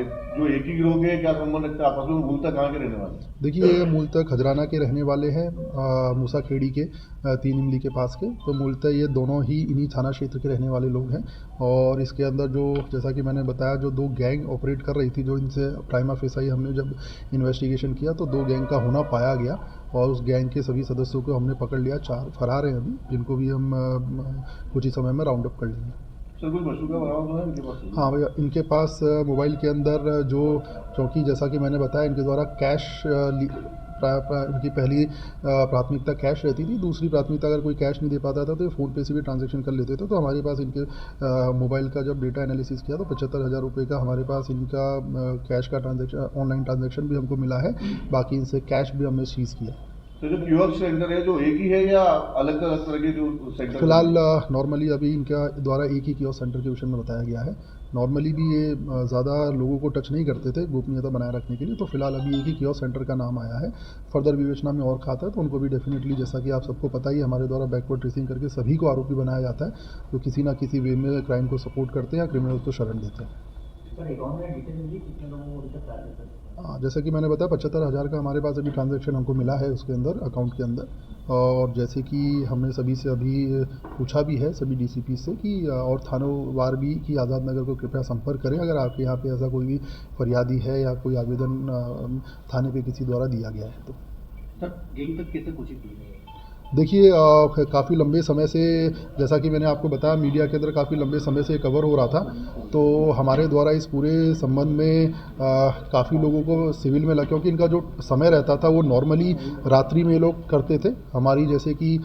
जो एक ही गिरोह के क्या संबंध रखते हैं आपस में, मूलतः कहाँ के रहने वाले हैं? देखिए, ये मूलतः खजराना के रहने वाले हैं, मूसा खेड़ी के 3 इमली के पास के। तो मूलतः ये दोनों ही इन्हीं थाना क्षेत्र के रहने वाले लोग हैं। और इसके अंदर जो, जैसा कि मैंने बताया, जो 2 गैंग ऑपरेट कर रही थी, जो इनसे प्राइमा फेसाई हमने जब इन्वेस्टिगेशन किया तो 2 गैंग का होना पाया गया और उस गैंग के सभी सदस्यों को हमने पकड़ लिया। 4 फरार हैं अभी, जिनको भी हम कुछ ही समय में राउंड अप कर लेंगे। सर कोई बसूका बरामद हुआ है इनके पास? हाँ भैया, इनके पास मोबाइल के अंदर जो, क्योंकि जैसा कि मैंने बताया, इनके द्वारा कैश इनकी पहली प्राथमिकता कैश रहती थी। दूसरी प्राथमिकता, अगर कोई कैश नहीं दे पाता था तो ये फ़ोन पे से भी ट्रांजैक्शन कर लेते थे। तो हमारे पास इनके मोबाइल का जब डेटा एनालिसिस किया तो 75,000 रुपये का हमारे पास इनका कैश का ट्रांजैक्शन, ऑनलाइन ट्रांजैक्शन भी हमको मिला है। बाकी इनसे कैश भी हमने सीज़ किया। तो जो कियोस्क सेंटर है, जो एक ही है या अलग अलग तरह के जो सेंटर? फिलहाल नॉर्मली अभी इनका द्वारा एक ही कियोस्क सेंटर के विषय में बताया गया है। नॉर्मली भी ये ज़्यादा लोगों को टच नहीं करते थे गोपनीयता बनाए रखने के लिए। तो फिलहाल अभी एक ही कियोस्क सेंटर का नाम आया है। फर्दर विवेचना में और खाता है तो उनको भी डेफिनेटली, जैसा कि आप सबको पता ही है, हमारे द्वारा बैकवर्ड ट्रेसिंग करके सभी को आरोपी बनाया जाता है जो किसी ना किसी वे में क्राइम को सपोर्ट करते हैं या क्रिमिनल को शरण देते हैं। जैसे कि मैंने बताया, 75,000 का हमारे पास अभी ट्रांजैक्शन हमको मिला है उसके अंदर, अकाउंट के अंदर। और जैसे कि हमने सभी से अभी पूछा भी है, सभी डीसीपी से, कि और थानों वार भी कि आज़ाद नगर को कृपया संपर्क करें अगर आपके यहाँ पे ऐसा कोई भी फरियादी है या कोई आवेदन थाने पे किसी द्वारा दिया गया है तो। सर गैंग तक कैसे पहुंची थी? देखिए, काफ़ी लंबे समय से, जैसा कि मैंने आपको बताया, मीडिया के अंदर काफ़ी लंबे समय से कवर हो रहा था। तो हमारे द्वारा इस पूरे संबंध में काफ़ी लोगों को सिविल में लगा, क्योंकि इनका जो समय रहता था वो नॉर्मली रात्रि में ये लोग करते थे। हमारी, जैसे कि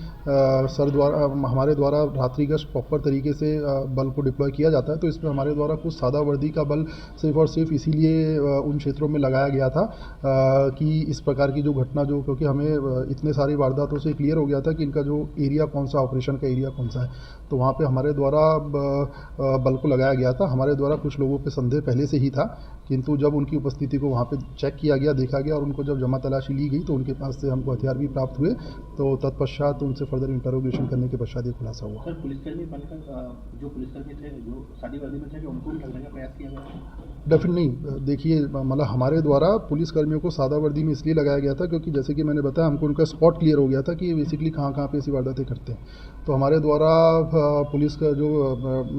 हमारे द्वारा रात्रि गश्त प्रॉपर तरीके से बल को डिप्लॉय किया जाता है। तो इसमें हमारे द्वारा कुछ सादा वर्दी का बल सिर्फ और सिर्फ इसीलिए उन क्षेत्रों में लगाया गया था कि इस प्रकार की जो घटना, जो, क्योंकि हमें इतने सारी वारदातों से क्लियर हो गया था कि इनका जो एरिया कौन सा, ऑपरेशन का एरिया कौन सा है, तो वहाँ पे हमारे द्वारा बल को लगाया गया था। हमारे द्वारा कुछ लोगों पे संदेह पहले से ही था, किंतु जब उनकी उपस्थिति को वहाँ पे चेक किया गया, देखा गया और उनको जब जमा तलाशी ली गई तो उनके पास से हमको हथियार भी प्राप्त हुए। तो तत्पश्चात उनसे फर्दर इंटरोगेशन करने के पश्चात ये खुलासा हुआ। सर पुलिसकर्मी बनकर जो पुलिसकर्मी थे, जो शादी वर्दी में थे, उनको भी ठगने का प्रयास किया गया? डेफिनेट नहीं। देखिए, मतलब हमारे द्वारा पुलिसकर्मियों को सादा वर्दी में इसलिए लगाया गया था क्योंकि जैसे कि मैंने बताया, हमको उनका स्पॉट क्लियर हो गया था कि बेसिकली कहाँ पे ऐसी वारदातें करते हैं। तो हमारे द्वारा पुलिस का जो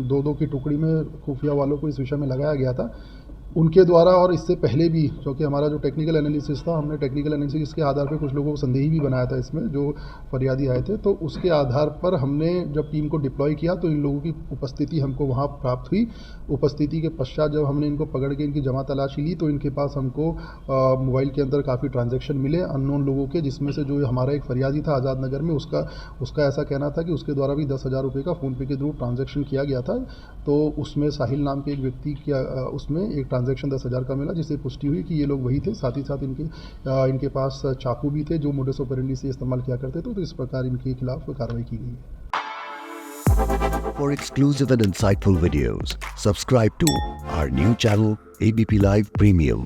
2-2 की टुकड़ी में खुफिया वालों को इस विषय में लगाया गया था उनके द्वारा। और इससे पहले भी, क्योंकि हमारा जो टेक्निकल एनालिसिस था, हमने टेक्निकल एनालिसिस के आधार पे कुछ लोगों को संदेही भी बनाया था इसमें, जो फरियादी आए थे। तो उसके आधार पर हमने जब टीम को डिप्लॉय किया तो इन लोगों की उपस्थिति हमको वहाँ प्राप्त हुई। उपस्थिति के पश्चात जब हमने इनको पकड़ के इनकी जमा तलाशी ली तो इनके पास हमको मोबाइल के अंदर काफ़ी ट्रांजैक्शन मिले अननोन लोगों के, जिसमें से जो हमारा एक फरियादी था आज़ाद नगर में, उसका ऐसा कहना था कि उसके द्वारा भी 10,000 रुपये का फ़ोनपे के थ्रू ट्रांजैक्शन किया गया था। तो उसमें साहिल नाम के एक व्यक्ति की उसमें एक ट्रांजैक्शन 10,000 का मिला, जिससे पुष्टि हुई कि ये लोग वही थे। साथ ही साथ इनके पास चाकू भी थे जो मोडस ऑपरेंडी से इस्तेमाल किया करते थे। तो इस प्रकार इनके खिलाफ कार्रवाई की गई है। For exclusive and insightful videos, subscribe to our new channel ABP Live Premium.